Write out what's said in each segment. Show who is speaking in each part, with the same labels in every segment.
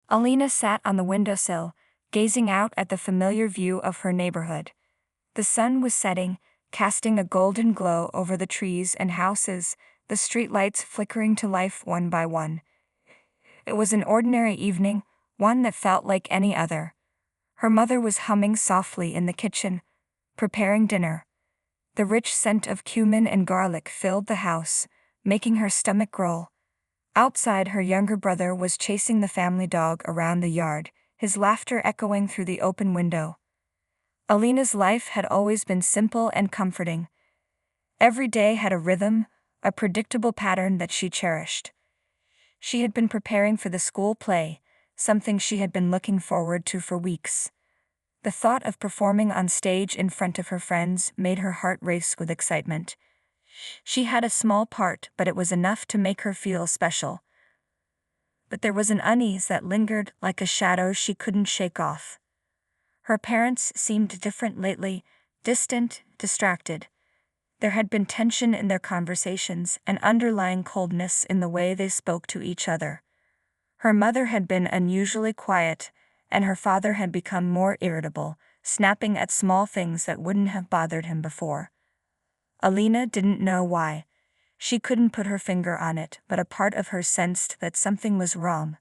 Speaker 1: Alina sat on the windowsill, gazing out at the familiar view of her neighborhood. The sun was setting, casting a golden glow over the trees and houses, the streetlights flickering to life one by one. It was an ordinary evening, one that felt like any other. Her mother was humming softly in the kitchen, preparing dinner. The rich scent of cumin and garlic filled the house, making her stomach roll. Outside, her younger brother was chasing the family dog around the yard, his laughter echoing through the open window. Alina's life had always been simple and comforting. Every day had a rhythm, a predictable pattern that she cherished. She had been preparing for the school play, something she had been looking forward to for weeks. The thought of performing on stage in front of her friends made her heart race with excitement. She had a small part, but it was enough to make her feel special. But there was an unease that lingered like a shadow she couldn't shake off. Her parents seemed different lately, distant, distracted. There had been tension in their conversations and underlying coldness in the way they spoke to each other. Her mother had been unusually quiet, and her father had become more irritable, snapping at small things that wouldn't have bothered him before. Alina didn't know why. She couldn't put her finger on it, but a part of her sensed that something was wrong.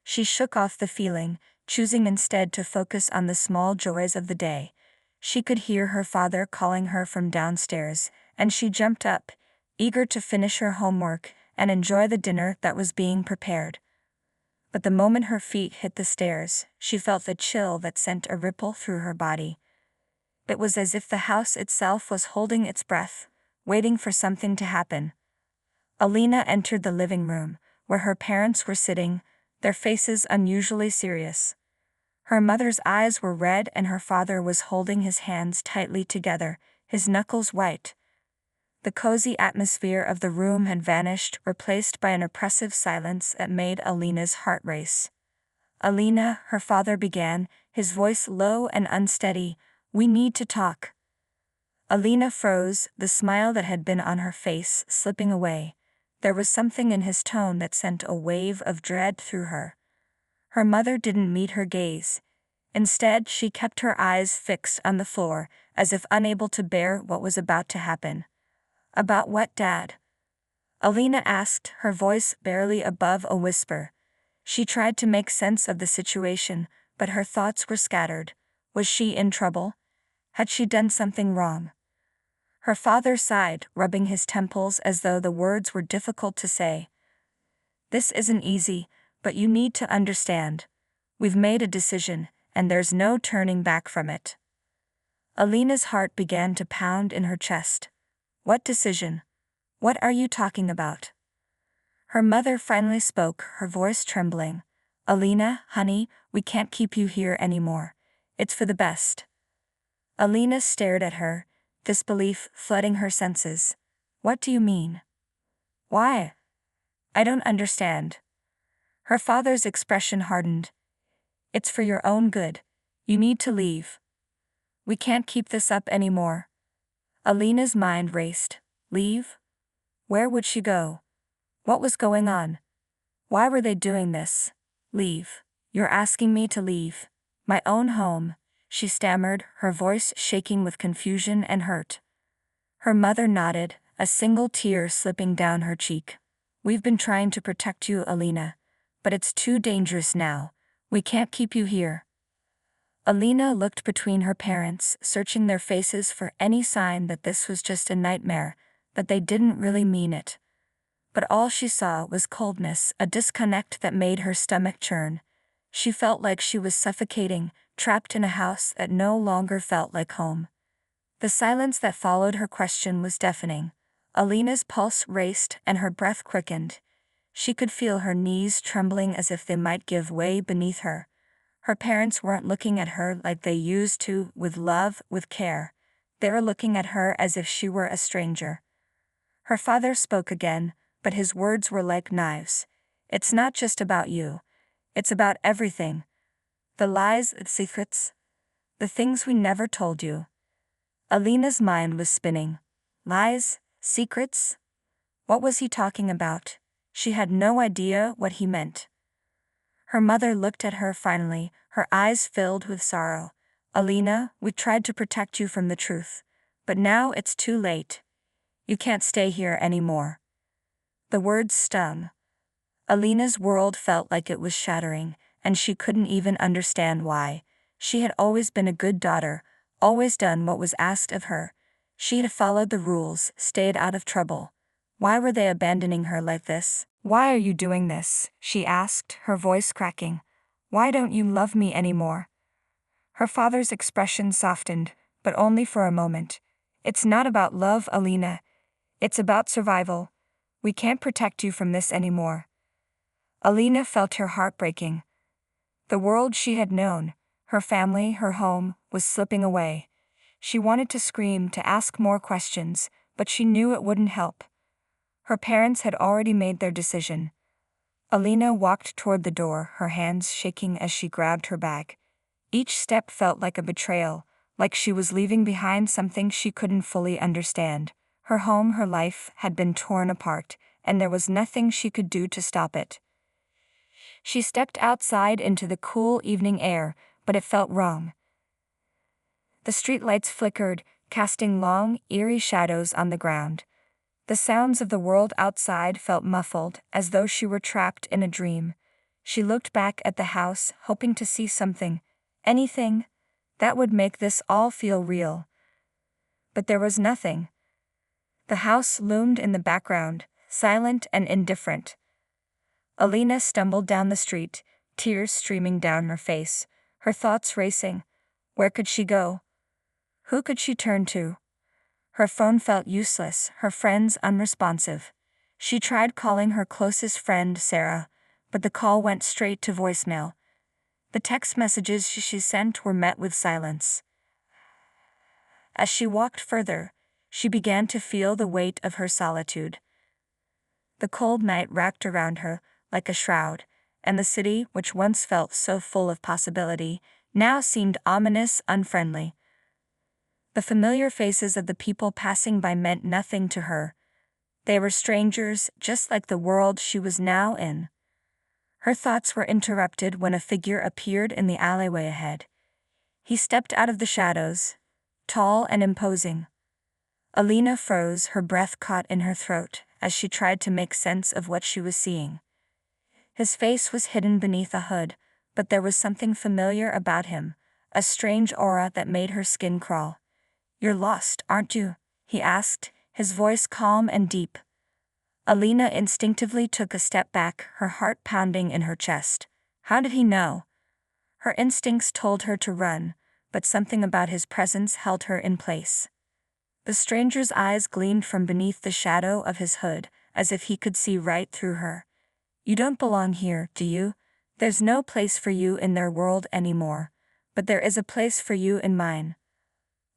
Speaker 1: She shook off the feeling, choosing instead to focus on the small joys of the day. She could hear her father calling her from downstairs, and she jumped up, eager to finish her homework and enjoy the dinner that was being prepared. But the moment her feet hit the stairs, she felt the chill that sent a ripple through her body. It was as if the house itself was holding its breath, waiting for something to happen. Alina entered the living room, where her parents were sitting, their faces unusually serious. Her mother's eyes were red and her father was holding his hands tightly together, his knuckles white. The cozy atmosphere of the room had vanished, replaced by an oppressive silence that made Alina's heart race. "Alina," her father began, his voice low and unsteady, "we need to talk." Alina froze, the smile that had been on her face slipping away. There was something in his tone that sent a wave of dread through her. Her mother didn't meet her gaze. Instead, she kept her eyes fixed on the floor, as if unable to bear what was about to happen. "About what, Dad?" Alina asked, her voice barely above a whisper. She tried to make sense of the situation, but her thoughts were scattered. Was she in trouble? Had she done something wrong? Her father sighed, rubbing his temples as though the words were difficult to say. "This isn't easy, but you need to understand. We've made a decision, and there's no turning back from it." Alina's heart began to pound in her chest. "What decision? What are you talking about?" Her mother finally spoke, her voice trembling. "Alina, honey, we can't keep you here anymore. It's for the best." Alina stared at her, disbelief flooding her senses. "What do you mean? Why? I don't understand." Her father's expression hardened. "It's for your own good. You need to leave. We can't keep this up anymore." Alina's mind raced. Leave? Where would she go? What was going on? Why were they doing this? "Leave? You're asking me to leave? My own home?" she stammered, her voice shaking with confusion and hurt. Her mother nodded, a single tear slipping down her cheek. "We've been trying to protect you, Alina. But it's too dangerous now. We can't keep you here." Alina looked between her parents, searching their faces for any sign that this was just a nightmare, that they didn't really mean it. But all she saw was coldness, a disconnect that made her stomach churn. She felt like she was suffocating, trapped in a house that no longer felt like home. The silence that followed her question was deafening. Alina's pulse raced and her breath quickened. She could feel her knees trembling as if they might give way beneath her. Her parents weren't looking at her like they used to, with love, with care. They were looking at her as if she were a stranger. Her father spoke again, but his words were like knives. "It's not just about you. It's about everything. The lies, the secrets. The things we never told you." Alina's mind was spinning. Lies? Secrets? What was he talking about? She had no idea what he meant. Her mother looked at her finally, her eyes filled with sorrow. "Alina, we tried to protect you from the truth. But now it's too late. You can't stay here anymore." The words stung. Alina's world felt like it was shattering, and she couldn't even understand why. She had always been a good daughter, always done what was asked of her. She had followed the rules, stayed out of trouble. Why were they abandoning her like this? "Why are you doing this?" she asked, her voice cracking. "Why don't you love me anymore?" Her father's expression softened, but only for a moment. "It's not about love, Alina. It's about survival. We can't protect you from this anymore." Alina felt her heart breaking. The world she had known, her family, her home, was slipping away. She wanted to scream, to ask more questions, but she knew it wouldn't help. Her parents had already made their decision. Alina walked toward the door, her hands shaking as she grabbed her bag. Each step felt like a betrayal, like she was leaving behind something she couldn't fully understand. Her home, her life, had been torn apart, and there was nothing she could do to stop it. She stepped outside into the cool evening air, but it felt wrong. The streetlights flickered, casting long, eerie shadows on the ground. The sounds of the world outside felt muffled, as though she were trapped in a dream. She looked back at the house, hoping to see something, anything, that would make this all feel real. But there was nothing. The house loomed in the background, silent and indifferent. Alina stumbled down the street, tears streaming down her face, her thoughts racing. Where could she go? Who could she turn to? Her phone felt useless, her friends unresponsive. She tried calling her closest friend, Sarah, but the call went straight to voicemail. The text messages she sent were met with silence. As she walked further, she began to feel the weight of her solitude. The cold night wrapped around her like a shroud, and the city, which once felt so full of possibility, now seemed ominous, unfriendly. The familiar faces of the people passing by meant nothing to her. They were strangers, just like the world she was now in. Her thoughts were interrupted when a figure appeared in the alleyway ahead. He stepped out of the shadows, tall and imposing. Alina froze, her breath caught in her throat, as she tried to make sense of what she was seeing. His face was hidden beneath a hood, but there was something familiar about him, a strange aura that made her skin crawl. "You're lost, aren't you?" he asked, his voice calm and deep. Alina instinctively took a step back, her heart pounding in her chest. How did he know? Her instincts told her to run, but something about his presence held her in place. The stranger's eyes gleamed from beneath the shadow of his hood, as if he could see right through her. "You don't belong here, do you? There's no place for you in their world anymore, but there is a place for you in mine."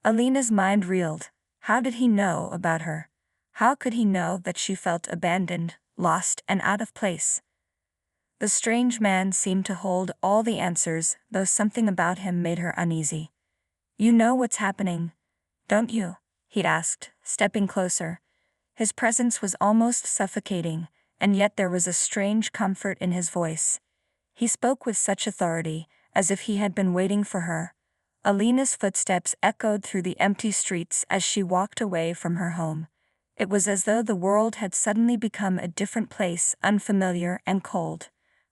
Speaker 1: Alina's mind reeled. How did he know about her? How could he know that she felt abandoned, lost, and out of place? The strange man seemed to hold all the answers, though something about him made her uneasy. "You know what's happening, don't you?" he asked, stepping closer. His presence was almost suffocating, and yet there was a strange comfort in his voice. He spoke with such authority, as if he had been waiting for her. Alina's footsteps echoed through the empty streets as she walked away from her home. It was as though the world had suddenly become a different place, unfamiliar and cold.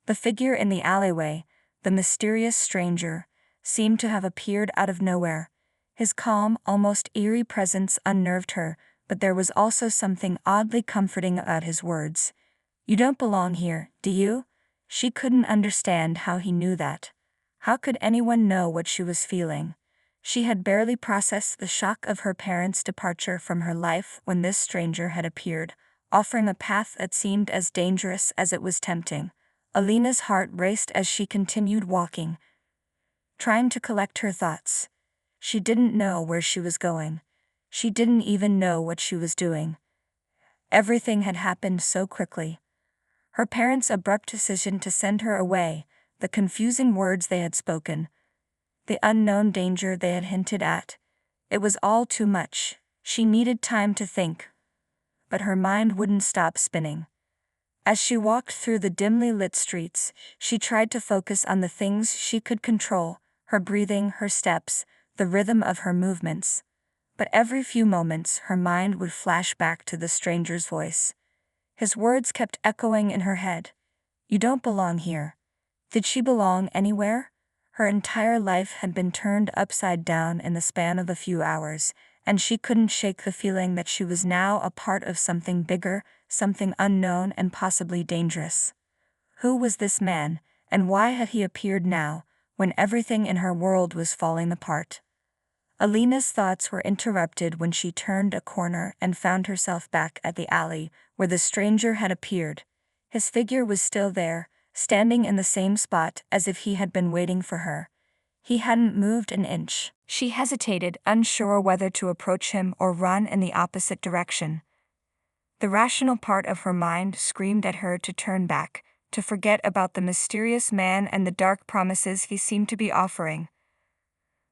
Speaker 1: The figure in the alleyway, the mysterious stranger, seemed to have appeared out of nowhere. His calm, almost eerie presence unnerved her, but there was also something oddly comforting about his words. "You don't belong here, do you?" She couldn't understand how he knew that. How could anyone know what she was feeling? She had barely processed the shock of her parents' departure from her life when this stranger had appeared, offering a path that seemed as dangerous as it was tempting. Alina's heart raced as she continued walking, trying to collect her thoughts. She didn't know where she was going. She didn't even know what she was doing. Everything had happened so quickly. Her parents' abrupt decision to send her away, the confusing words they had spoken, the unknown danger they had hinted at. It was all too much. She needed time to think. But her mind wouldn't stop spinning. As she walked through the dimly lit streets, she tried to focus on the things she could control: her breathing, her steps, the rhythm of her movements. But every few moments her mind would flash back to the stranger's voice. His words kept echoing in her head. "You don't belong here." Did she belong anywhere? Her entire life had been turned upside down in the span of a few hours, and she couldn't shake the feeling that she was now a part of something bigger, something unknown and possibly dangerous. Who was this man, and why had he appeared now, when everything in her world was falling apart? Alina's thoughts were interrupted when she turned a corner and found herself back at the alley where the stranger had appeared. His figure was still there, standing in the same spot as if he had been waiting for her. He hadn't moved an inch. She hesitated, unsure whether to approach him or run in the opposite direction. The rational part of her mind screamed at her to turn back, to forget about the mysterious man and the dark promises he seemed to be offering.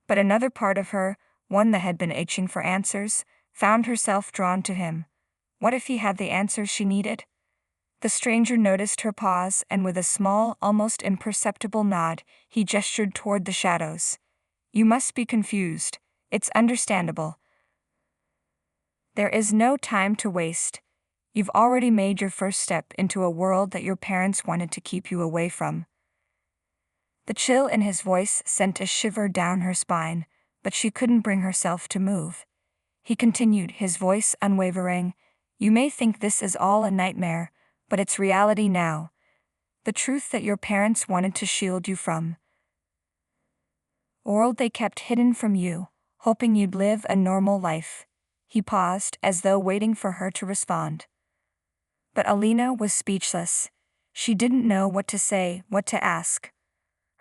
Speaker 1: But another part of her, one that had been itching for answers, found herself drawn to him. What if he had the answers she needed? The stranger noticed her pause, and with a small, almost imperceptible nod, he gestured toward the shadows. "You must be confused. It's understandable. There is no time to waste. You've already made your first step into a world that your parents wanted to keep you away from." The chill in his voice sent a shiver down her spine, but she couldn't bring herself to move. He continued, his voice unwavering. "You may think this is all a nightmare, but it's reality now. The truth that your parents wanted to shield you from. A world they kept hidden from you, hoping you'd live a normal life." He paused, as though waiting for her to respond. But Alina was speechless. She didn't know what to say, what to ask.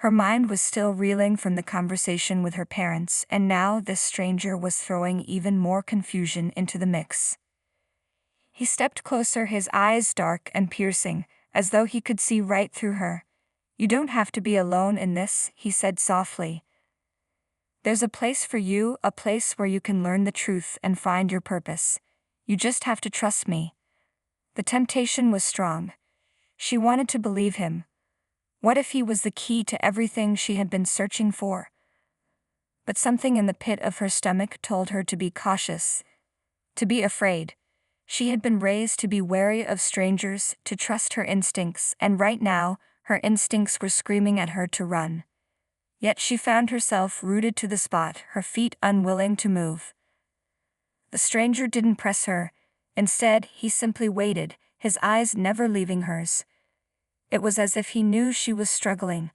Speaker 1: Her mind was still reeling from the conversation with her parents, and now this stranger was throwing even more confusion into the mix. He stepped closer, his eyes dark and piercing, as though he could see right through her. "You don't have to be alone in this," he said softly. "There's a place for you, a place where you can learn the truth and find your purpose. You just have to trust me." The temptation was strong. She wanted to believe him. What if he was the key to everything she had been searching for? But something in the pit of her stomach told her to be cautious, to be afraid. She had been raised to be wary of strangers, to trust her instincts, and right now, her instincts were screaming at her to run. Yet she found herself rooted to the spot, her feet unwilling to move. The stranger didn't press her. Instead, he simply waited, his eyes never leaving hers. It was as if he knew she was struggling,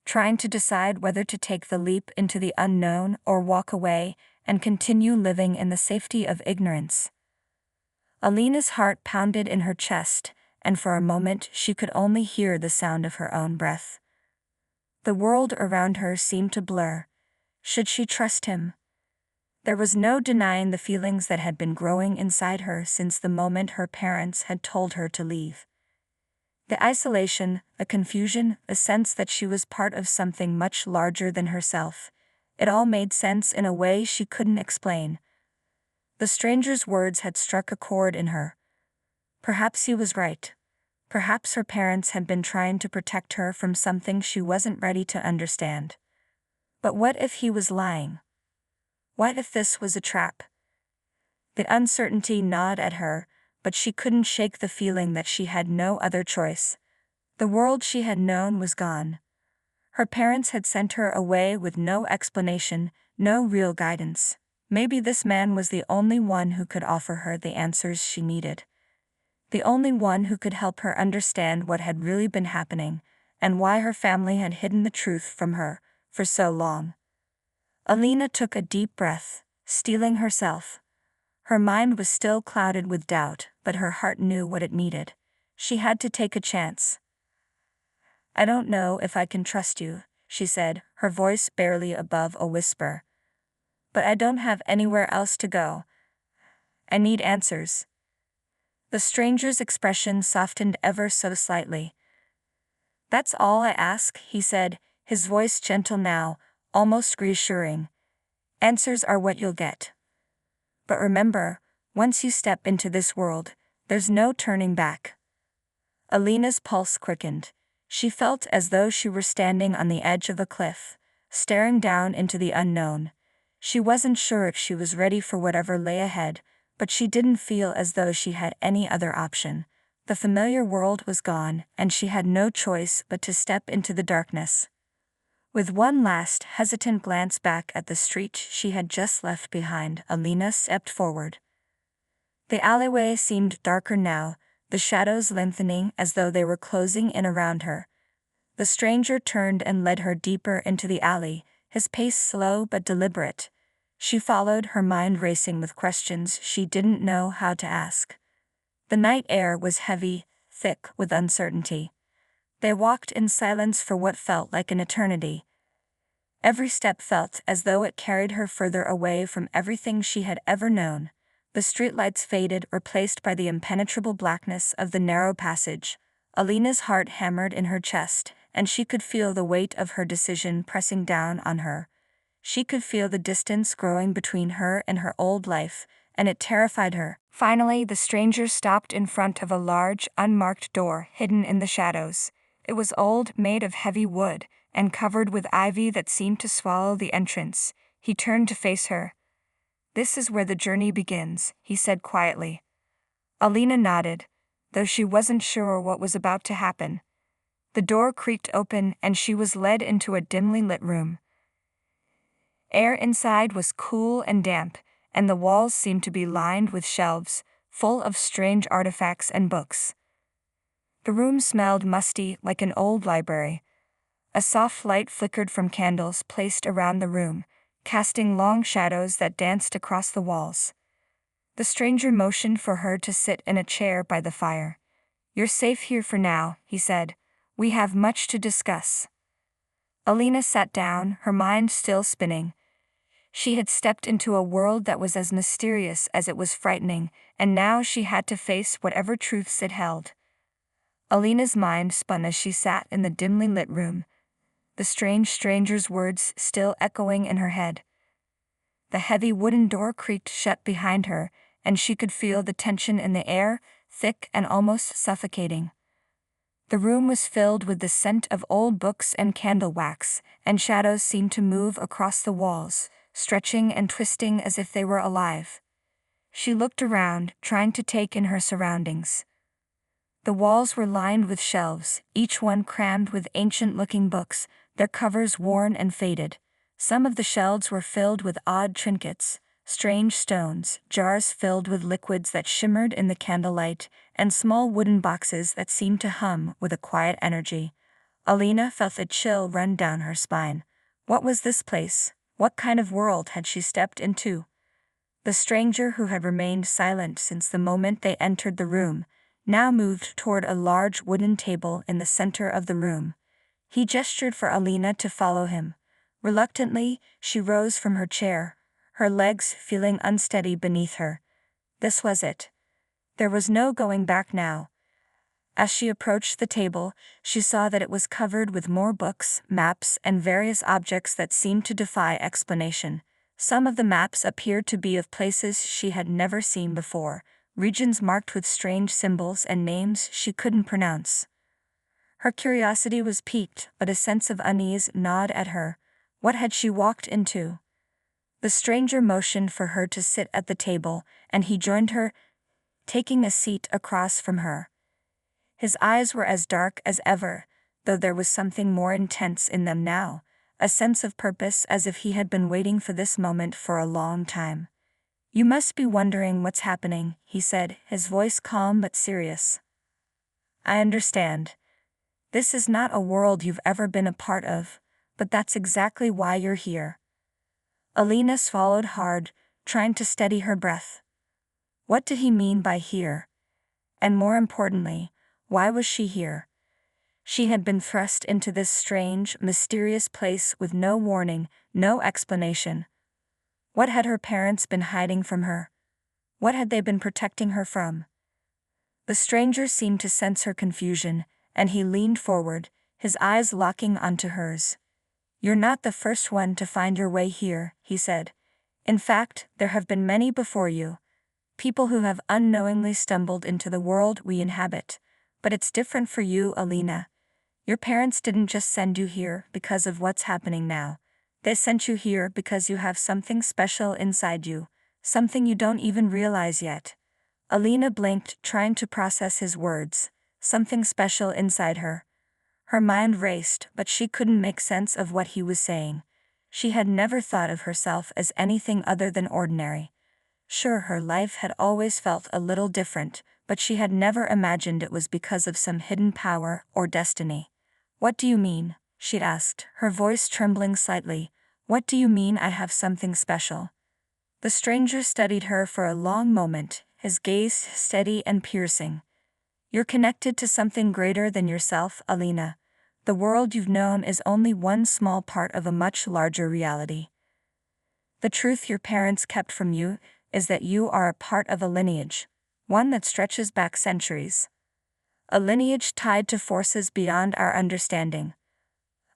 Speaker 1: trying to decide whether to take the leap into the unknown or walk away and continue living in the safety of ignorance. Alina's heart pounded in her chest, and for a moment she could only hear the sound of her own breath. The world around her seemed to blur. Should she trust him? There was no denying the feelings that had been growing inside her since the moment her parents had told her to leave. The isolation, the confusion, the sense that she was part of something much larger than herself. It all made sense in a way she couldn't explain. The stranger's words had struck a chord in her. Perhaps he was right. Perhaps her parents had been trying to protect her from something she wasn't ready to understand. But what if he was lying? What if this was a trap? The uncertainty gnawed at her, but she couldn't shake the feeling that she had no other choice. The world she had known was gone. Her parents had sent her away with no explanation, no real guidance. Maybe this man was the only one who could offer her the answers she needed. The only one who could help her understand what had really been happening, and why her family had hidden the truth from her for so long. Alina took a deep breath, steeling herself. Her mind was still clouded with doubt, but her heart knew what it needed. She had to take a chance. "I don't know if I can trust you," she said, her voice barely above a whisper. "But I don't have anywhere else to go. I need answers." The stranger's expression softened ever so slightly. "That's all I ask," he said, his voice gentle now, almost reassuring. "Answers are what you'll get. But remember, once you step into this world, there's no turning back." Alina's pulse quickened. She felt as though she were standing on the edge of a cliff, staring down into the unknown. She wasn't sure if she was ready for whatever lay ahead, but she didn't feel as though she had any other option. The familiar world was gone, and she had no choice but to step into the darkness. With one last hesitant glance back at the street she had just left behind, Alina stepped forward. The alleyway seemed darker now, the shadows lengthening as though they were closing in around her. The stranger turned and led her deeper into the alley, his pace slow but deliberate. She followed, her mind racing with questions she didn't know how to ask. The night air was heavy, thick with uncertainty. They walked in silence for what felt like an eternity. Every step felt as though it carried her further away from everything she had ever known. The streetlights faded, replaced by the impenetrable blackness of the narrow passage. Alina's heart hammered in her chest, and she could feel the weight of her decision pressing down on her. She could feel the distance growing between her and her old life, and it terrified her. Finally, the stranger stopped in front of a large, unmarked door hidden in the shadows. It was old, made of heavy wood, and covered with ivy that seemed to swallow the entrance. He turned to face her. "This is where the journey begins," he said quietly. Alina nodded, though she wasn't sure what was about to happen. The door creaked open and she was led into a dimly lit room. Air inside was cool and damp, and the walls seemed to be lined with shelves, full of strange artifacts and books. The room smelled musty, like an old library. A soft light flickered from candles placed around the room, casting long shadows that danced across the walls. The stranger motioned for her to sit in a chair by the fire. "You're safe here for now," he said. "We have much to discuss." Alina sat down, her mind still spinning. She had stepped into a world that was as mysterious as it was frightening, and now she had to face whatever truths it held. Alina's mind spun as she sat in the dimly lit room, the stranger's words still echoing in her head. The heavy wooden door creaked shut behind her, and she could feel the tension in the air, thick and almost suffocating. The room was filled with the scent of old books and candle wax, and shadows seemed to move across the walls, stretching and twisting as if they were alive. She looked around, trying to take in her surroundings. The walls were lined with shelves, each one crammed with ancient-looking books, their covers worn and faded. Some of the shelves were filled with odd trinkets, strange stones, jars filled with liquids that shimmered in the candlelight, and small wooden boxes that seemed to hum with a quiet energy. Alina felt a chill run down her spine. What was this place? What kind of world had she stepped into? The stranger, who had remained silent since the moment they entered the room, now moved toward a large wooden table in the center of the room. He gestured for Alina to follow him. Reluctantly, she rose from her chair, her legs feeling unsteady beneath her. This was it. There was no going back now. As she approached the table, she saw that it was covered with more books, maps, and various objects that seemed to defy explanation. Some of the maps appeared to be of places she had never seen before, regions marked with strange symbols and names she couldn't pronounce. Her curiosity was piqued, but a sense of unease gnawed at her. What had she walked into? The stranger motioned for her to sit at the table, and he joined her, taking a seat across from her. His eyes were as dark as ever, though there was something more intense in them now, a sense of purpose, as if he had been waiting for this moment for a long time. "You must be wondering what's happening," he said, his voice calm but serious. "I understand. This is not a world you've ever been a part of, but that's exactly why you're here." Alina swallowed hard, trying to steady her breath. What did he mean by here? And more importantly, why was she here? She had been thrust into this strange, mysterious place with no warning, no explanation. What had her parents been hiding from her? What had they been protecting her from? The stranger seemed to sense her confusion, and he leaned forward, his eyes locking onto hers. "You're not the first one to find your way here," he said. "In fact, there have been many before you. People who have unknowingly stumbled into the world we inhabit. But it's different for you, Alina. Your parents didn't just send you here because of what's happening now. They sent you here because you have something special inside you, something you don't even realize yet. Alina blinked, trying to process his words. Something special inside her. Her mind raced, but she couldn't make sense of what he was saying. She had never thought of herself as anything other than ordinary. Sure, her life had always felt a little different, but she had never imagined it was because of some hidden power or destiny. "What do you mean?" she asked, her voice trembling slightly. "What do you mean I have something special?" The stranger studied her for a long moment, his gaze steady and piercing. "You're connected to something greater than yourself, Alina. The world you've known is only one small part of a much larger reality. The truth your parents kept from you is that you are a part of a lineage, one that stretches back centuries. A lineage tied to forces beyond our understanding."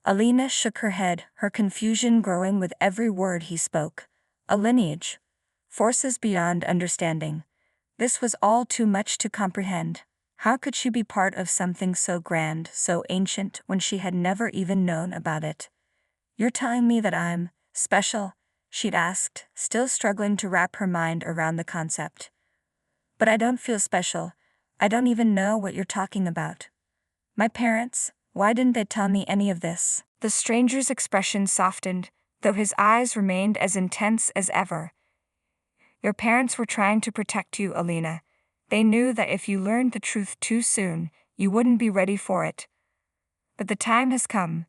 Speaker 1: Alina shook her head, her confusion growing with every word he spoke. A lineage. Forces beyond understanding. This was all too much to comprehend. How could she be part of something so grand, so ancient, when she had never even known about it? "You're telling me that I'm special?" she'd asked, still struggling to wrap her mind around the concept. "But I don't feel special. I don't even know what you're talking about. My parents, why didn't they tell me any of this?" The stranger's expression softened, though his eyes remained as intense as ever. "Your parents were trying to protect you, Alina. They knew that if you learned the truth too soon, you wouldn't be ready for it. But the time has come.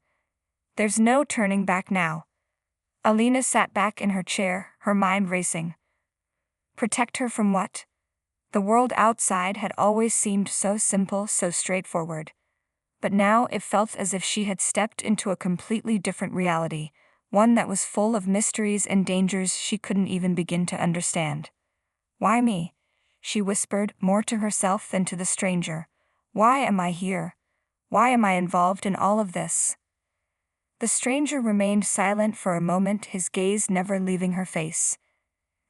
Speaker 1: There's no turning back now." Alina sat back in her chair, her mind racing. Protect her from what? The world outside had always seemed so simple, so straightforward. But now it felt as if she had stepped into a completely different reality, one that was full of mysteries and dangers she couldn't even begin to understand. "Why me?" she whispered, more to herself than to the stranger. "Why am I here? Why am I involved in all of this?" The stranger remained silent for a moment, his gaze never leaving her face.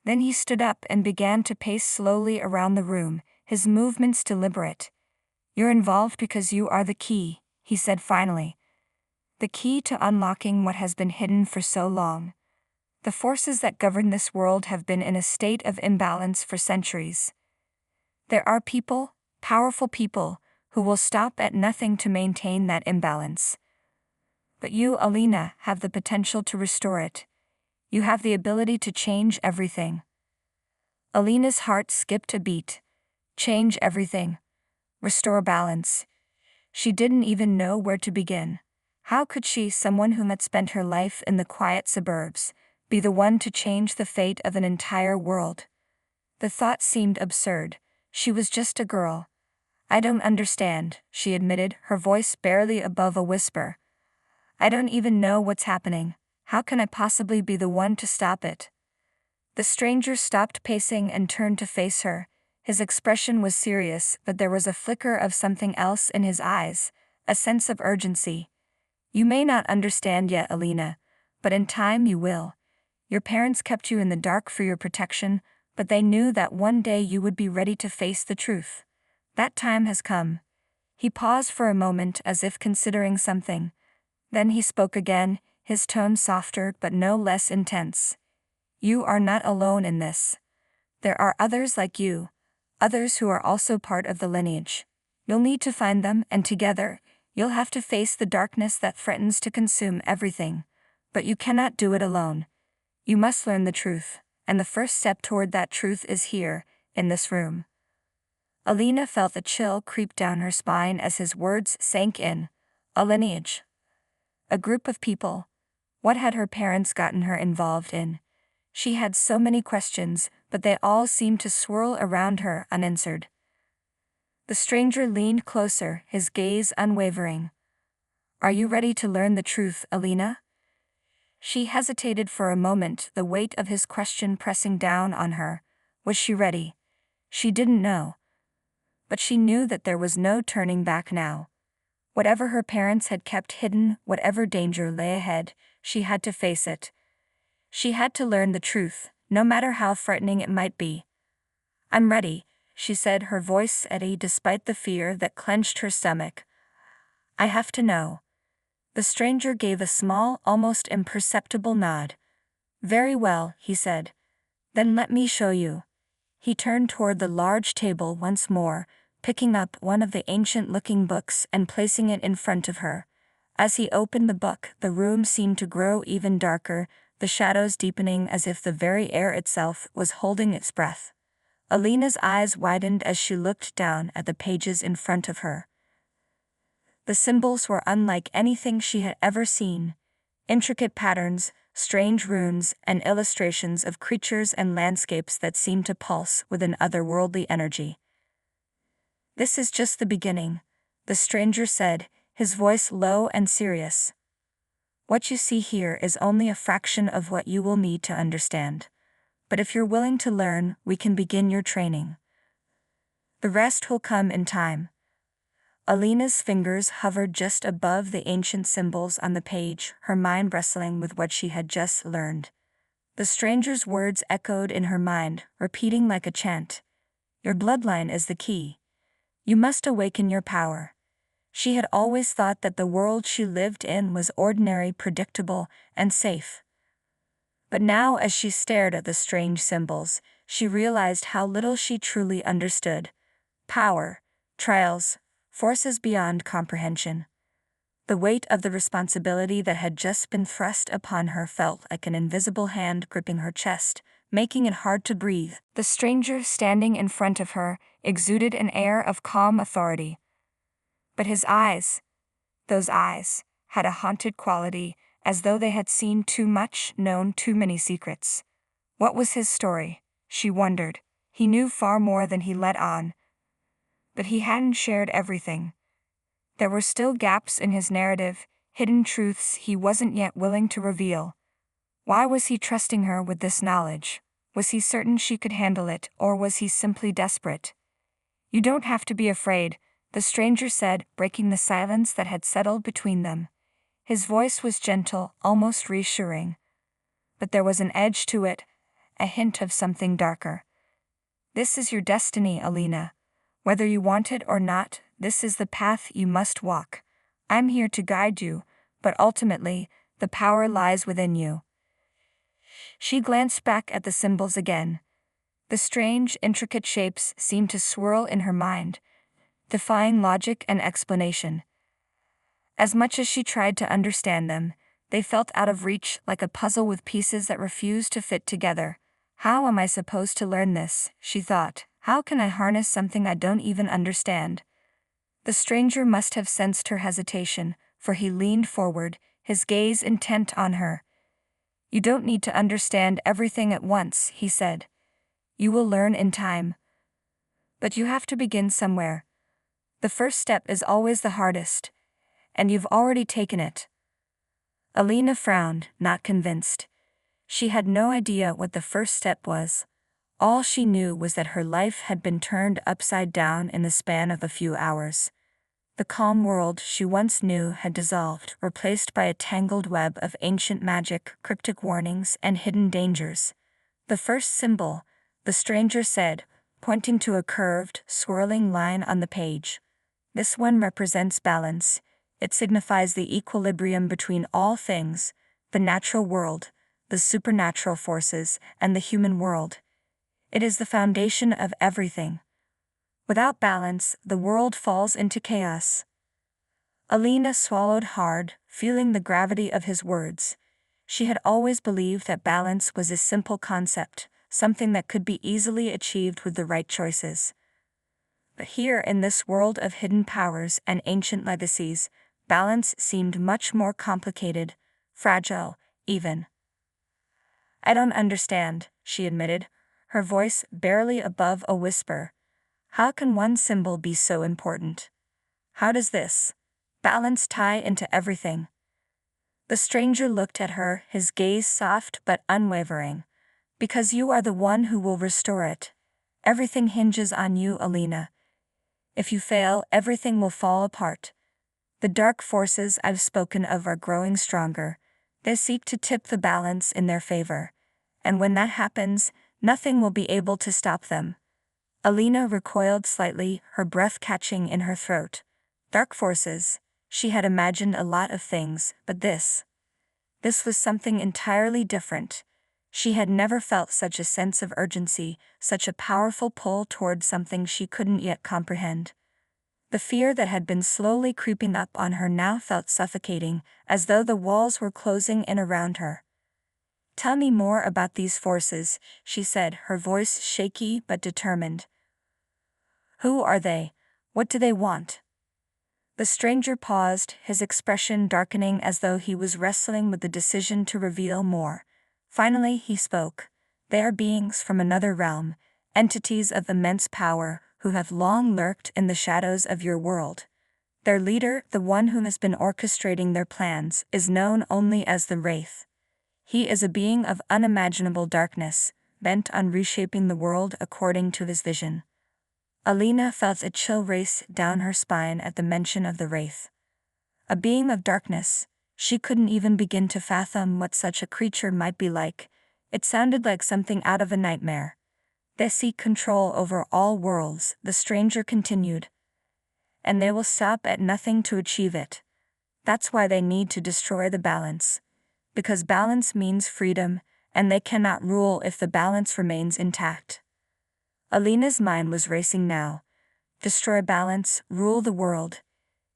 Speaker 1: Then he stood up and began to pace slowly around the room, his movements deliberate. "You're involved because you are the key," he said finally. "The key to unlocking what has been hidden for so long. The forces that govern this world have been in a state of imbalance for centuries. There are people, powerful people, who will stop at nothing to maintain that imbalance. But you, Alina, have the potential to restore it. You have the ability to change everything." Alina's heart skipped a beat. Change everything. Restore balance. She didn't even know where to begin. How could she, someone who had spent her life in the quiet suburbs, be the one to change the fate of an entire world? The thought seemed absurd. She was just a girl. "I don't understand," she admitted, her voice barely above a whisper. "I don't even know what's happening. How can I possibly be the one to stop it?" The stranger stopped pacing and turned to face her. His expression was serious, but there was a flicker of something else in his eyes, a sense of urgency. "You may not understand yet, Alina, but in time you will. Your parents kept you in the dark for your protection, but they knew that one day you would be ready to face the truth. That time has come." He paused for a moment as if considering something. Then he spoke again, his tone softer but no less intense. "You are not alone in this. There are others like you, others who are also part of the lineage. You'll need to find them, and together, you'll have to face the darkness that threatens to consume everything. But you cannot do it alone. You must learn the truth, and the first step toward that truth is here, in this room." Alina felt a chill creep down her spine as his words sank in. A lineage. A group of people. What had her parents gotten her involved in? She had so many questions, but they all seemed to swirl around her unanswered. The stranger leaned closer, his gaze unwavering. "Are you ready to learn the truth, Alina?" She hesitated for a moment, the weight of his question pressing down on her. Was she ready? She didn't know. But she knew that there was no turning back now. Whatever her parents had kept hidden, whatever danger lay ahead, she had to face it. She had to learn the truth, no matter how frightening it might be. "I'm ready," she said, her voice steady despite the fear that clenched her stomach. I have to know. The stranger gave a small, almost imperceptible nod. Very well, he said. Then let me show you. He turned toward the large table once more, picking up one of the ancient-looking books and placing it in front of her. As he opened the book, the room seemed to grow even darker, the shadows deepening as if the very air itself was holding its breath. Alina's eyes widened as she looked down at the pages in front of her. The symbols were unlike anything she had ever seen. Intricate patterns, strange runes, and illustrations of creatures and landscapes that seemed to pulse with an otherworldly energy. This is just the beginning, the stranger said, his voice low and serious. What you see here is only a fraction of what you will need to understand. But if you're willing to learn, we can begin your training. The rest will come in time. Alina's fingers hovered just above the ancient symbols on the page, her mind wrestling with what she had just learned. The stranger's words echoed in her mind, repeating like a chant. Your bloodline is the key. You must awaken your power. She had always thought that the world she lived in was ordinary, predictable, and safe. But now, as she stared at the strange symbols, she realized how little she truly understood. Power, trials, forces beyond comprehension. The weight of the responsibility that had just been thrust upon her felt like an invisible hand gripping her chest, making it hard to breathe. The stranger standing in front of her exuded an air of calm authority. But his eyes, those eyes, had a haunted quality, as though they had seen too much, known too many secrets. What was his story? She wondered. He knew far more than he let on. But he hadn't shared everything. There were still gaps in his narrative, hidden truths he wasn't yet willing to reveal. Why was he trusting her with this knowledge? Was he certain she could handle it, or was he simply desperate? You don't have to be afraid, the stranger said, breaking the silence that had settled between them. His voice was gentle, almost reassuring. But there was an edge to it, a hint of something darker. This is your destiny, Alina. Whether you want it or not, this is the path you must walk. I'm here to guide you, but ultimately, the power lies within you. She glanced back at the symbols again. The strange, intricate shapes seemed to swirl in her mind, defying logic and explanation. As much as she tried to understand them, they felt out of reach, like a puzzle with pieces that refused to fit together. How am I supposed to learn this? She thought. How can I harness something I don't even understand? The stranger must have sensed her hesitation, for he leaned forward, his gaze intent on her. You don't need to understand everything at once, he said. You will learn in time. But you have to begin somewhere. The first step is always the hardest, and you've already taken it. Alina frowned, not convinced. She had no idea what the first step was. All she knew was that her life had been turned upside down in the span of a few hours. The calm world she once knew had dissolved, replaced by a tangled web of ancient magic, cryptic warnings, and hidden dangers. The first symbol, the stranger said, pointing to a curved, swirling line on the page. This one represents balance. It signifies the equilibrium between all things, the natural world, the supernatural forces, and the human world. It is the foundation of everything. Without balance, the world falls into chaos. Alina swallowed hard, feeling the gravity of his words. She had always believed that balance was a simple concept, something that could be easily achieved with the right choices. But here in this world of hidden powers and ancient legacies, balance seemed much more complicated, fragile, even. I don't understand, she admitted, her voice barely above a whisper. How can one symbol be so important? How does this balance tie into everything? The stranger looked at her, his gaze soft but unwavering. Because you are the one who will restore it. Everything hinges on you, Alina. If you fail, everything will fall apart. The dark forces I've spoken of are growing stronger. They seek to tip the balance in their favor. And when that happens, nothing will be able to stop them. Alina recoiled slightly, her breath catching in her throat. Dark forces. She had imagined a lot of things, but this was something entirely different. She had never felt such a sense of urgency, such a powerful pull toward something she couldn't yet comprehend. The fear that had been slowly creeping up on her now felt suffocating, as though the walls were closing in around her. "Tell me more about these forces," she said, her voice shaky but determined. "Who are they? What do they want?" The stranger paused, his expression darkening as though he was wrestling with the decision to reveal more. Finally he spoke. "They are beings from another realm, entities of immense power, who have long lurked in the shadows of your world. Their leader, the one who has been orchestrating their plans, is known only as the Wraith. He is a being of unimaginable darkness, bent on reshaping the world according to his vision." Alina felt a chill race down her spine at the mention of the Wraith. A being of darkness. She couldn't even begin to fathom what such a creature might be like. It sounded like something out of a nightmare. "They seek control over all worlds," the stranger continued. "And they will stop at nothing to achieve it. That's why they need to destroy the balance. Because balance means freedom, and they cannot rule if the balance remains intact." Alina's mind was racing now. Destroy balance, rule the world.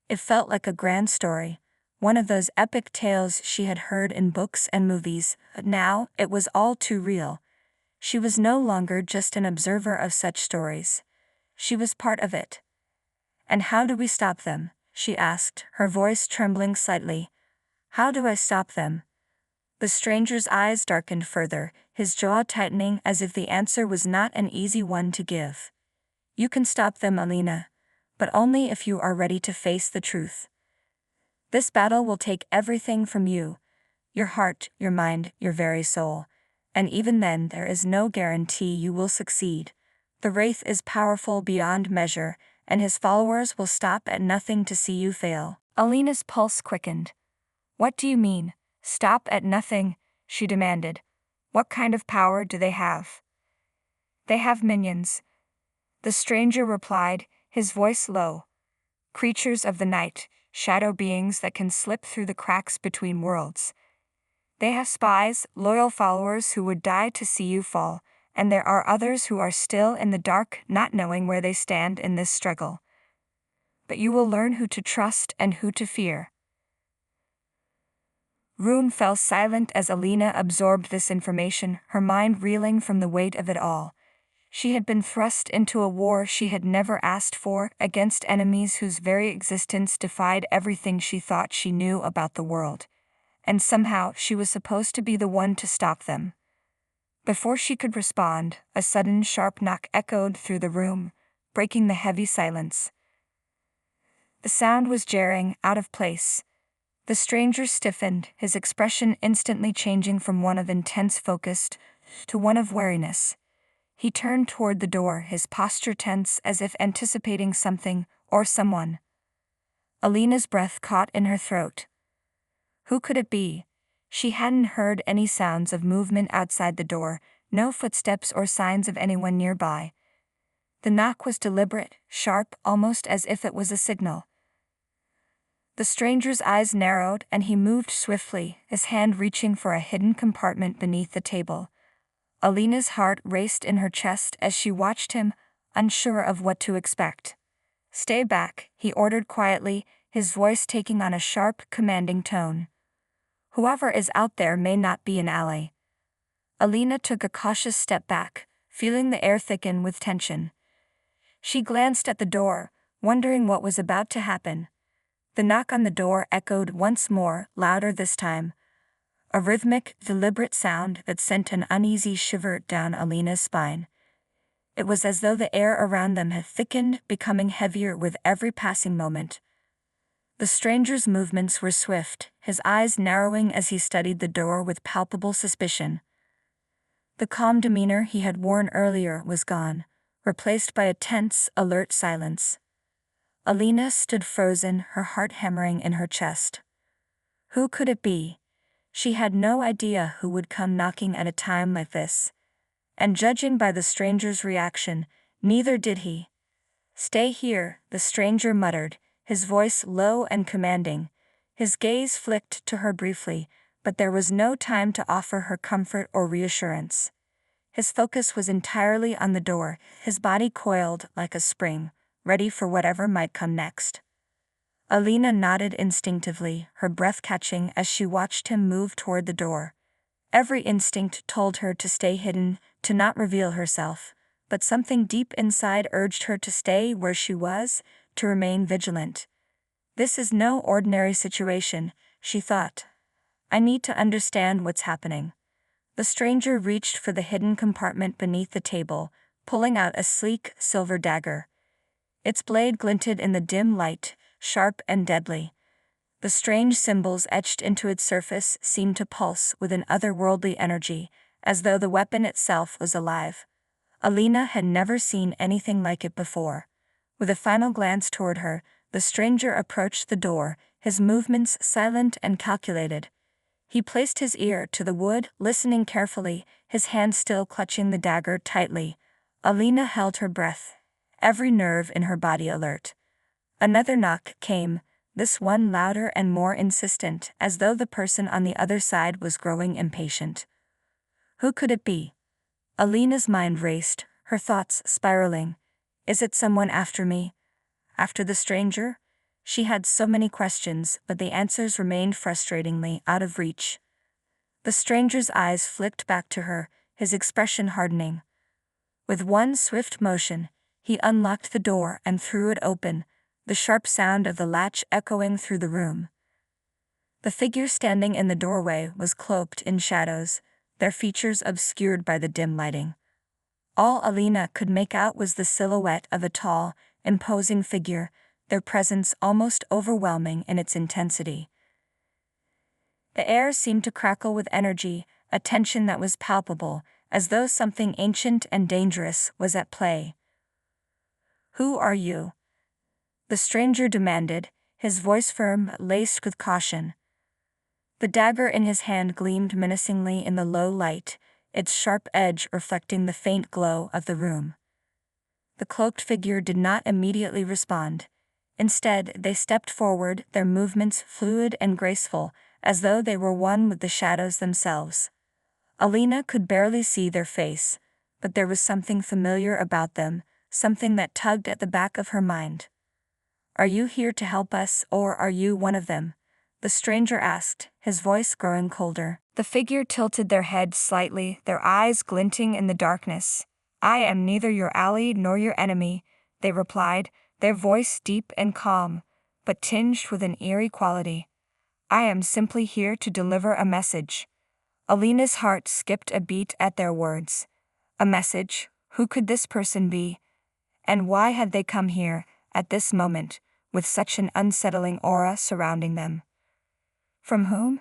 Speaker 1: It felt like a grand story, one of those epic tales she had heard in books and movies, but now it was all too real. She was no longer just an observer of such stories. She was part of it. "And how do we stop them?" she asked, her voice trembling slightly. "How do I stop them?" The stranger's eyes darkened further, his jaw tightening as if the answer was not an easy one to give. "You can stop them, Alina, but only if you are ready to face the truth. This battle will take everything from you, your heart, your mind, your very soul. And even then there is no guarantee you will succeed. The Wraith is powerful beyond measure, and his followers will stop at nothing to see you fail." Alina's pulse quickened. "What do you mean, stop at nothing?" she demanded. "What kind of power do they have?" "They have minions," the stranger replied, his voice low. "Creatures of the night, shadow beings that can slip through the cracks between worlds. They have spies, loyal followers who would die to see you fall, and there are others who are still in the dark, not knowing where they stand in this struggle. But you will learn who to trust and who to fear." Rune fell silent as Alina absorbed this information, her mind reeling from the weight of it all. She had been thrust into a war she had never asked for, against enemies whose very existence defied everything she thought she knew about the world. And somehow she was supposed to be the one to stop them. Before she could respond, a sudden sharp knock echoed through the room, breaking the heavy silence. The sound was jarring, out of place. The stranger stiffened, his expression instantly changing from one of intense focus to one of wariness. He turned toward the door, his posture tense as if anticipating something or someone. Alina's breath caught in her throat. Who could it be? She hadn't heard any sounds of movement outside the door, no footsteps or signs of anyone nearby. The knock was deliberate, sharp, almost as if it was a signal. The stranger's eyes narrowed and he moved swiftly, his hand reaching for a hidden compartment beneath the table. Alina's heart raced in her chest as she watched him, unsure of what to expect. "Stay back," he ordered quietly, his voice taking on a sharp, commanding tone. "Whoever is out there may not be an ally." Alina took a cautious step back, feeling the air thicken with tension. She glanced at the door, wondering what was about to happen. The knock on the door echoed once more, louder this time. A rhythmic, deliberate sound that sent an uneasy shiver down Alina's spine. It was as though the air around them had thickened, becoming heavier with every passing moment. The stranger's movements were swift, his eyes narrowing as he studied the door with palpable suspicion. The calm demeanor he had worn earlier was gone, replaced by a tense, alert silence. Alina stood frozen, her heart hammering in her chest. Who could it be? She had no idea who would come knocking at a time like this. And judging by the stranger's reaction, Neither did he. "Stay here," the stranger muttered, his voice low and commanding. His gaze flicked to her briefly, but there was no time to offer her comfort or reassurance. His focus was entirely on the door, his body coiled like a spring, ready for whatever might come next. Alina nodded instinctively, her breath catching as she watched him move toward the door. Every instinct told her to stay hidden, to not reveal herself, but something deep inside urged her to stay where she was, to remain vigilant. "This is no ordinary situation," she thought. "I need to understand what's happening." The stranger reached for the hidden compartment beneath the table, pulling out a sleek, silver dagger. Its blade glinted in the dim light, sharp and deadly. The strange symbols etched into its surface seemed to pulse with an otherworldly energy, as though the weapon itself was alive. Alina had never seen anything like it before. With a final glance toward her, the stranger approached the door, his movements silent and calculated. He placed his ear to the wood, listening carefully, his hand still clutching the dagger tightly. Alina held her breath, every nerve in her body alert. Another knock came, this one louder and more insistent, as though the person on the other side was growing impatient. Who could it be? Alina's mind raced, her thoughts spiraling. Is it someone after me? After the stranger? She had so many questions, but the answers remained frustratingly out of reach. The stranger's eyes flicked back to her, his expression hardening. With one swift motion, he unlocked the door and threw it open, the sharp sound of the latch echoing through the room. The figure standing in the doorway was cloaked in shadows, their features obscured by the dim lighting. All Alina could make out was the silhouette of a tall, imposing figure, their presence almost overwhelming in its intensity. The air seemed to crackle with energy, a tension that was palpable, as though something ancient and dangerous was at play. "Who are you?" the stranger demanded, his voice firm, laced with caution. The dagger in his hand gleamed menacingly in the low light, its sharp edge reflecting the faint glow of the room. The cloaked figure did not immediately respond. Instead, they stepped forward, their movements fluid and graceful, as though they were one with the shadows themselves. Alina could barely see their face, but there was something familiar about them, something that tugged at the back of her mind. "Are you here to help us, or are you one of them?" the stranger asked, his voice growing colder. The figure tilted their head slightly, their eyes glinting in the darkness. "I am neither your ally nor your enemy," they replied, their voice deep and calm, but tinged with an eerie quality. "I am simply here to deliver a message." Alina's heart skipped a beat at their words. A message? Who could this person be? And why had they come here, at this moment, with such an unsettling aura surrounding them? "From whom?"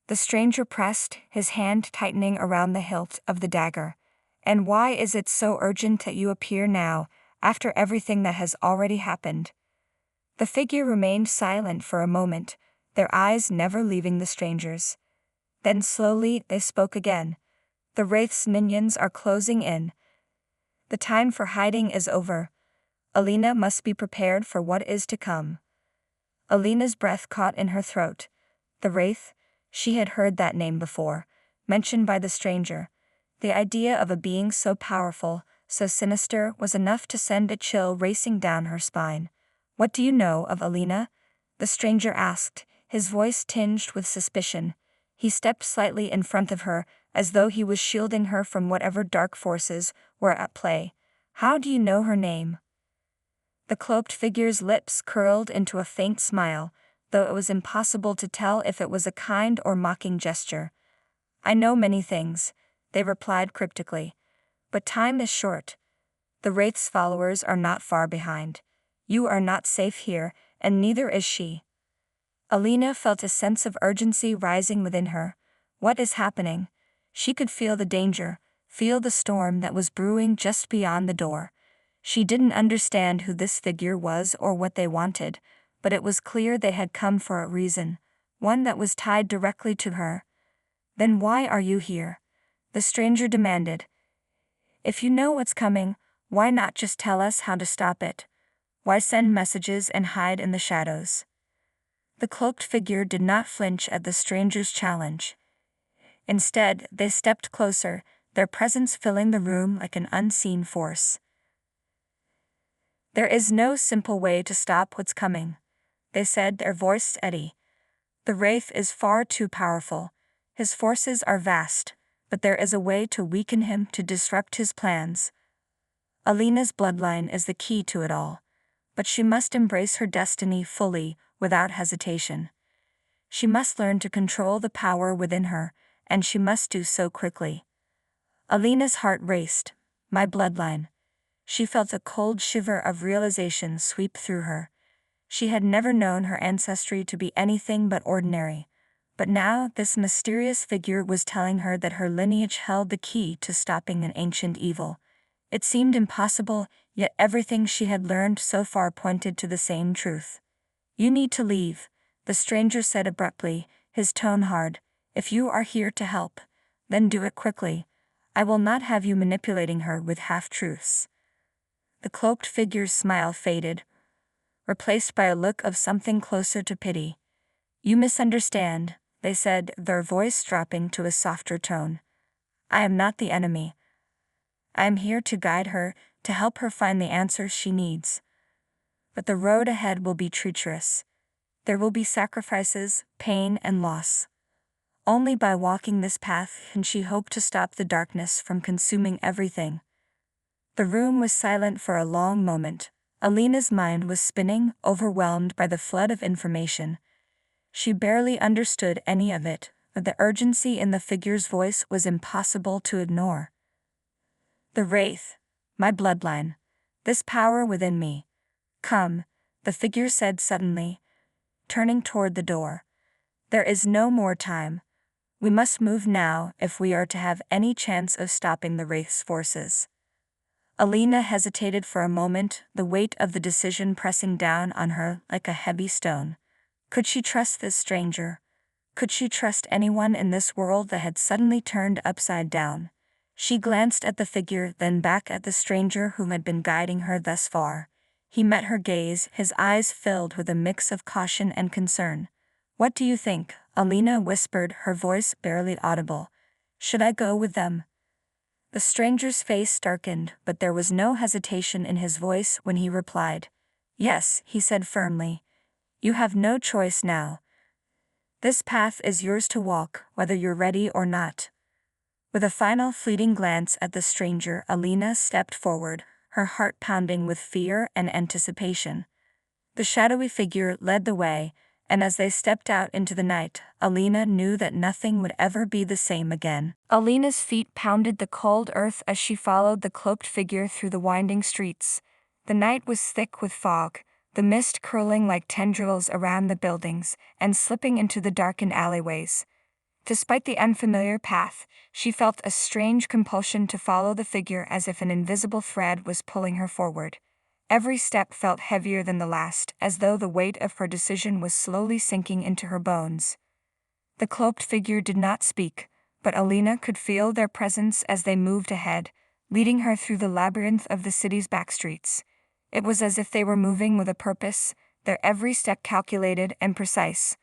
Speaker 1: the stranger pressed, his hand tightening around the hilt of the dagger. "And why is it so urgent that you appear now, after everything that has already happened?" The figure remained silent for a moment, their eyes never leaving the stranger's. Then slowly they spoke again. "The Wraith's minions are closing in. The time for hiding is over. Alina must be prepared for what is to come." Alina's breath caught in her throat. The Wraith? She had heard that name before, mentioned by the stranger. The idea of a being so powerful, so sinister, was enough to send a chill racing down her spine. "What do you know of Alina?" the stranger asked, his voice tinged with suspicion. He stepped slightly in front of her, as though he was shielding her from whatever dark forces were at play. "How do you know her name?" The cloaked figure's lips curled into a faint smile, though it was impossible to tell if it was a kind or mocking gesture. "I know many things," they replied cryptically. "But time is short. The Wraith's followers are not far behind. You are not safe here, and neither is she." Alina felt a sense of urgency rising within her. What is happening? She could feel the danger, feel the storm that was brewing just beyond the door. She didn't understand who this figure was or what they wanted, but it was clear they had come for a reason, one that was tied directly to her. "Then why are you here?" the stranger demanded. "If you know what's coming, Why not just tell us how to stop it? Why send messages and hide in the shadows? The cloaked figure did not flinch at the stranger's challenge. Instead, they stepped closer, their presence filling the room like an unseen force. "There is no simple way to stop what's coming," they said, their voice steady. "The Wraith is far too powerful. His forces are vast, but there is a way to weaken him, to disrupt his plans. Alina's bloodline is the key to it all, but she must embrace her destiny fully, without hesitation. She must learn to control the power within her, and she must do so quickly." Alina's heart raced. My bloodline. She felt a cold shiver of realization sweep through her. She had never known her ancestry to be anything but ordinary, but now this mysterious figure was telling her that her lineage held the key to stopping an ancient evil. It seemed impossible, yet everything she had learned so far pointed to the same truth. "You need to leave," the stranger said abruptly, his tone hard. "If you are here to help, then do it quickly. I will not have you manipulating her with half-truths." The cloaked figure's smile faded, replaced by a look of something closer to pity. "You misunderstand," they said, their voice dropping to a softer tone. "I am not the enemy. I am here to guide her, to help her find the answers she needs. But the road ahead will be treacherous. There will be sacrifices, pain, and loss. Only by walking this path can she hope to stop the darkness from consuming everything." The room was silent for a long moment. Alina's mind was spinning, overwhelmed by the flood of information. She barely understood any of it, but the urgency in the figure's voice was impossible to ignore. "The Wraith. My bloodline. This power within me. Come," the figure said suddenly, turning toward the door. "There is no more time. We must move now if we are to have any chance of stopping the Wraith's forces." Alina hesitated for a moment, the weight of the decision pressing down on her like a heavy stone. Could she trust this stranger? Could she trust anyone in this world that had suddenly turned upside down? She glanced at the figure, then back at the stranger who had been guiding her thus far. He met her gaze, his eyes filled with a mix of caution and concern. "What do you think?" Alina whispered, her voice barely audible. "Should I go with them?" The stranger's face darkened, but there was no hesitation in his voice when he replied. "Yes," he said firmly. "You have no choice now. This path is yours to walk, whether you're ready or not." With a final fleeting glance at the stranger, Alina stepped forward, her heart pounding with fear and anticipation. The shadowy figure led the way, and as they stepped out into the night, Alina knew that nothing would ever be the same again. Alina's feet pounded the cold earth as she followed the cloaked figure through the winding streets. The night was thick with fog, the mist curling like tendrils around the buildings and slipping into the darkened alleyways. Despite the unfamiliar path, she felt a strange compulsion to follow the figure, as if an invisible thread was pulling her forward. Every step felt heavier than the last, as though the weight of her decision was slowly sinking into her bones. The cloaked figure did not speak, but Alina could feel their presence as they moved ahead, leading her through the labyrinth of the city's backstreets. It was as if they were moving with a purpose, their every step calculated and precise.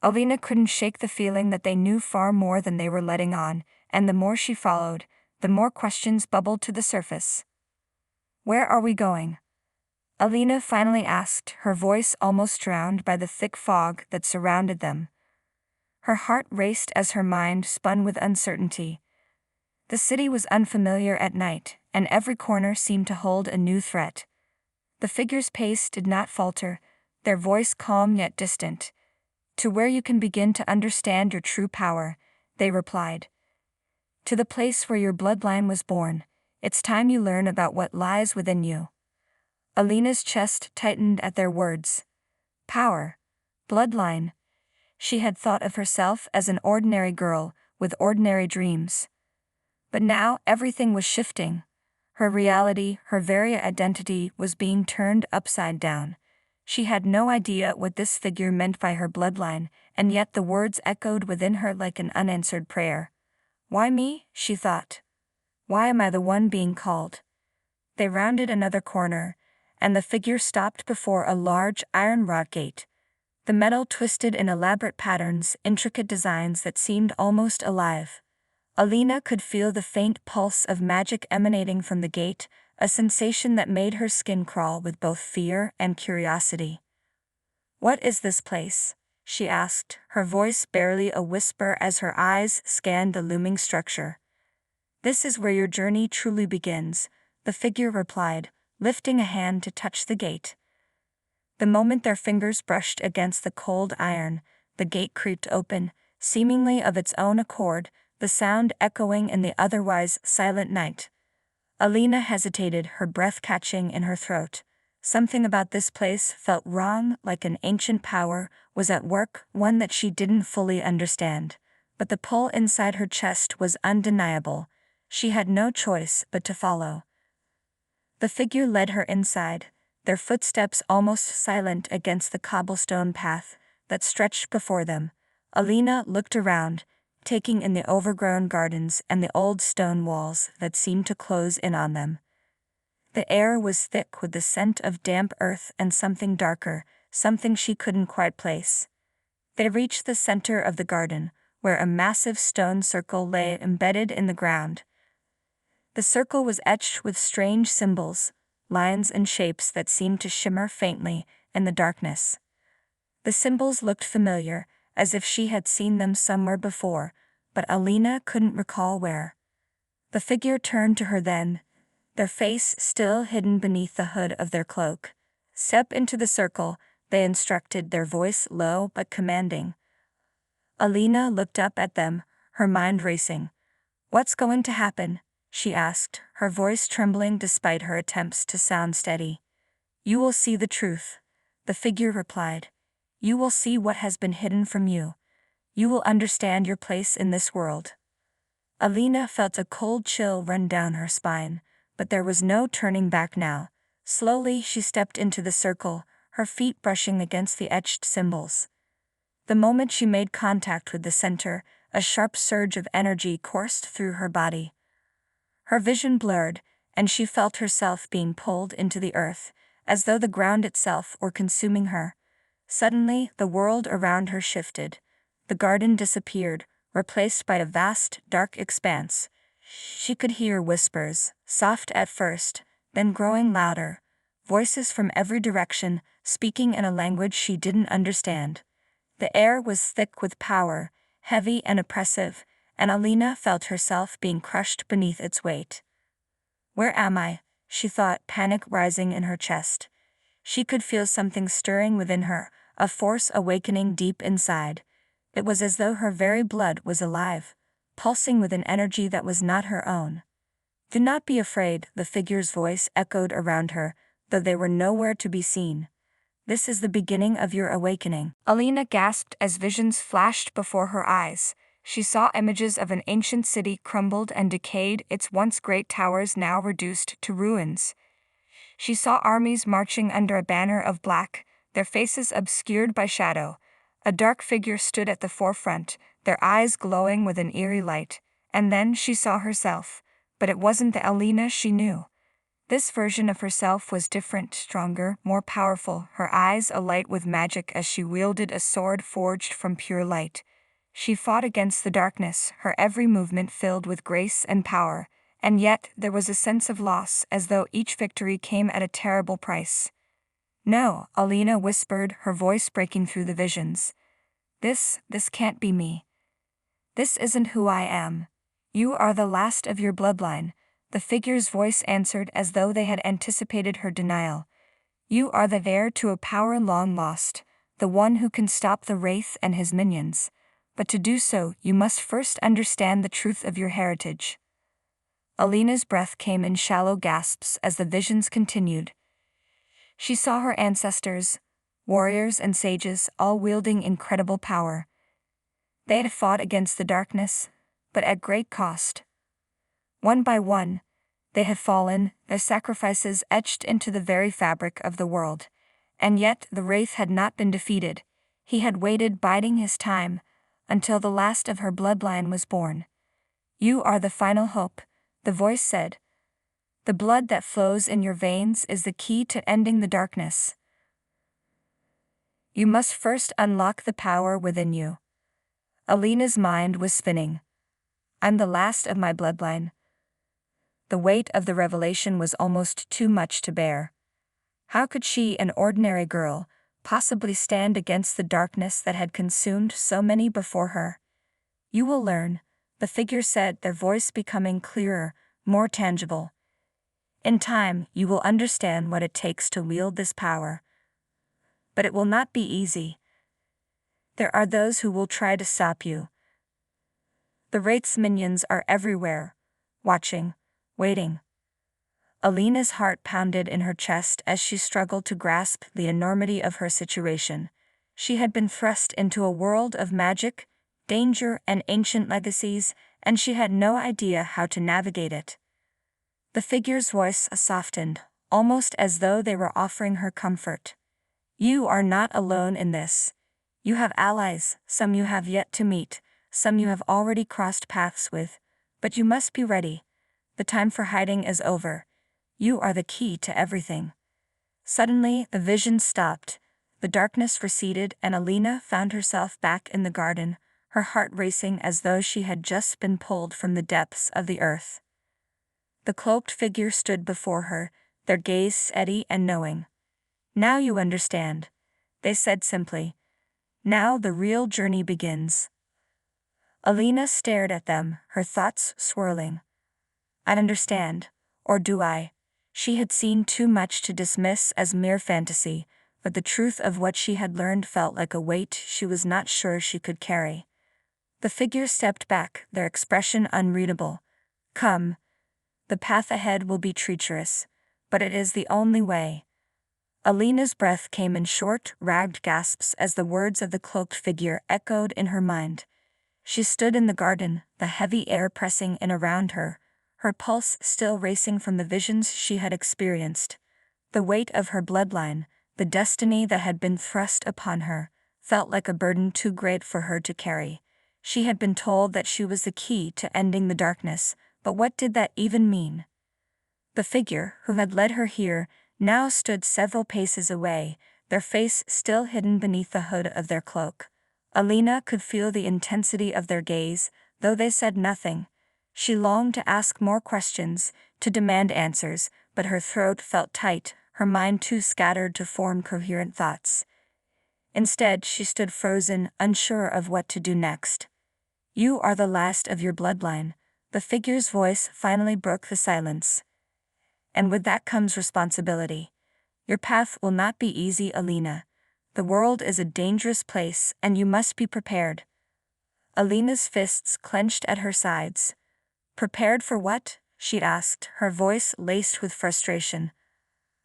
Speaker 1: Alina couldn't shake the feeling that they knew far more than they were letting on, and the more she followed, the more questions bubbled to the surface. "Where are we going?" Alina finally asked, her voice almost drowned by the thick fog that surrounded them. Her heart raced as her mind spun with uncertainty. The city was unfamiliar at night, and every corner seemed to hold a new threat. The figure's pace did not falter, their voice calm yet distant. "To where you can begin to understand your true power," they replied. "To the place where your bloodline was born. It's time you learn about what lies within you." Alina's chest tightened at their words. Power. Bloodline. She had thought of herself as an ordinary girl, with ordinary dreams. But now everything was shifting. Her reality, her very identity, was being turned upside down. She had no idea what this figure meant by her bloodline, and yet the words echoed within her like an unanswered prayer. "Why me?" she thought. "Why am I the one being called?" They rounded another corner, and the figure stopped before a large iron-wrought gate. The metal twisted in elaborate patterns, intricate designs that seemed almost alive. Alina could feel the faint pulse of magic emanating from the gate, a sensation that made her skin crawl with both fear and curiosity. "What is this place?" she asked, her voice barely a whisper as her eyes scanned the looming structure. "This is where your journey truly begins," the figure replied, lifting a hand to touch the gate. The moment their fingers brushed against the cold iron, the gate creaked open, seemingly of its own accord, the sound echoing in the otherwise silent night. Alina hesitated, her breath catching in her throat. Something about this place felt wrong, like an ancient power was at work, one that she didn't fully understand. But the pull inside her chest was undeniable. She had no choice but to follow. The figure led her inside, their footsteps almost silent against the cobblestone path that stretched before them. Alina looked around, taking in the overgrown gardens and the old stone walls that seemed to close in on them. The air was thick with the scent of damp earth and something darker, something she couldn't quite place. They reached the center of the garden, where a massive stone circle lay embedded in the ground. The circle was etched with strange symbols, lines and shapes that seemed to shimmer faintly in the darkness. The symbols looked familiar, as if she had seen them somewhere before, but Alina couldn't recall where. The figure turned to her then, their face still hidden beneath the hood of their cloak. "Step into the circle," they instructed, their voice low but commanding. Alina looked up at them, her mind racing. "What's going to happen?" she asked, her voice trembling despite her attempts to sound steady. "You will see the truth," the figure replied. "You will see what has been hidden from you. You will understand your place in this world." Alina felt a cold chill run down her spine, but there was no turning back now. Slowly she stepped into the circle, her feet brushing against the etched symbols. The moment she made contact with the center, a sharp surge of energy coursed through her body. Her vision blurred, and she felt herself being pulled into the earth, as though the ground itself were consuming her. Suddenly, the world around her shifted. The garden disappeared, replaced by a vast, dark expanse. She could hear whispers, soft at first, then growing louder, voices from every direction, speaking in a language she didn't understand. The air was thick with power, heavy and oppressive, and Alina felt herself being crushed beneath its weight. "Where am I?" she thought, panic rising in her chest. She could feel something stirring within her, a force awakening deep inside. It was as though her very blood was alive, pulsing with an energy that was not her own. "Do not be afraid," the figure's voice echoed around her, though they were nowhere to be seen. "This is the beginning of your awakening." Alina gasped as visions flashed before her eyes. She saw images of an ancient city crumbled and decayed, its once great towers now reduced to ruins. She saw armies marching under a banner of black, their faces obscured by shadow. A dark figure stood at the forefront, their eyes glowing with an eerie light. And then she saw herself, but it wasn't the Alina she knew. This version of herself was different, stronger, more powerful, her eyes alight with magic as she wielded a sword forged from pure light. She fought against the darkness, her every movement filled with grace and power, and yet there was a sense of loss, as though each victory came at a terrible price. "No," Alina whispered, her voice breaking through the visions. This can't be me. This isn't who I am. You are the last of your bloodline," the figure's voice answered as though they had anticipated her denial. "You are the heir to a power long lost, the one who can stop the Wraith and his minions. But to do so, you must first understand the truth of your heritage." Alina's breath came in shallow gasps as the visions continued. She saw her ancestors, warriors and sages, all wielding incredible power. They had fought against the darkness, but at great cost. One by one, they had fallen, their sacrifices etched into the very fabric of the world. And yet the Wraith had not been defeated. He had waited, biding his time, until the last of her bloodline was born. "You are the final hope," the voice said. The blood that flows in your veins is the key to ending the darkness. You must first unlock the power within you. Alina's mind was spinning. I'm the last of my bloodline. The weight of the revelation was almost too much to bear. How could she, an ordinary girl, possibly stand against the darkness that had consumed so many before her? You will learn, the figure said, their voice becoming clearer, more tangible. In time, you will understand what it takes to wield this power. But it will not be easy. There are those who will try to stop you. The Wraith's minions are everywhere, watching, waiting. Alina's heart pounded in her chest as she struggled to grasp the enormity of her situation. She had been thrust into a world of magic, danger, and ancient legacies, and she had no idea how to navigate it. The figure's voice softened, almost as though they were offering her comfort. You are not alone in this. You have allies, some you have yet to meet, some you have already crossed paths with, but you must be ready. The time for hiding is over. You are the key to everything. Suddenly, the vision stopped, the darkness receded, and Alina found herself back in the garden, her heart racing as though she had just been pulled from the depths of the earth. The cloaked figure stood before her, their gaze steady and knowing. Now you understand, they said simply. Now the real journey begins. Alina stared at them, her thoughts swirling. I understand, or do I? She had seen too much to dismiss as mere fantasy, but the truth of what she had learned felt like a weight she was not sure she could carry. The figures stepped back, their expression unreadable. Come. The path ahead will be treacherous, but it is the only way. Alina's breath came in short, ragged gasps as the words of the cloaked figure echoed in her mind. She stood in the garden, the heavy air pressing in around her, her pulse still racing from the visions she had experienced. The weight of her bloodline, the destiny that had been thrust upon her, felt like a burden too great for her to carry. She had been told that she was the key to ending the darkness, but what did that even mean? The figure who had led her here now stood several paces away, their face still hidden beneath the hood of their cloak. Alina could feel the intensity of their gaze, though they said nothing. She longed to ask more questions, to demand answers, but her throat felt tight, her mind too scattered to form coherent thoughts. Instead, she stood frozen, unsure of what to do next. You are the last of your bloodline. The figure's voice finally broke the silence. And with that comes responsibility. Your path will not be easy, Alina. The world is a dangerous place, and you must be prepared. Alina's fists clenched at her sides. Prepared for what? She asked, her voice laced with frustration.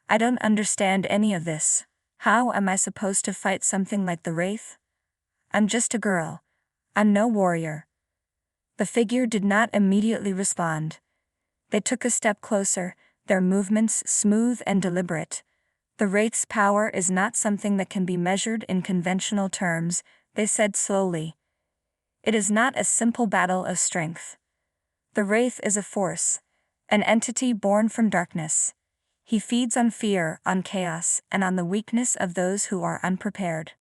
Speaker 1: I don't understand any of this. How am I supposed to fight something like the Wraith? I'm just a girl. I'm no warrior. The figure did not immediately respond. They took a step closer, their movements smooth and deliberate. The Wraith's power is not something that can be measured in conventional terms, they said slowly. It is not a simple battle of strength. The Wraith is a force, an entity born from darkness. He feeds on fear, on chaos, and on the weakness of those who are unprepared.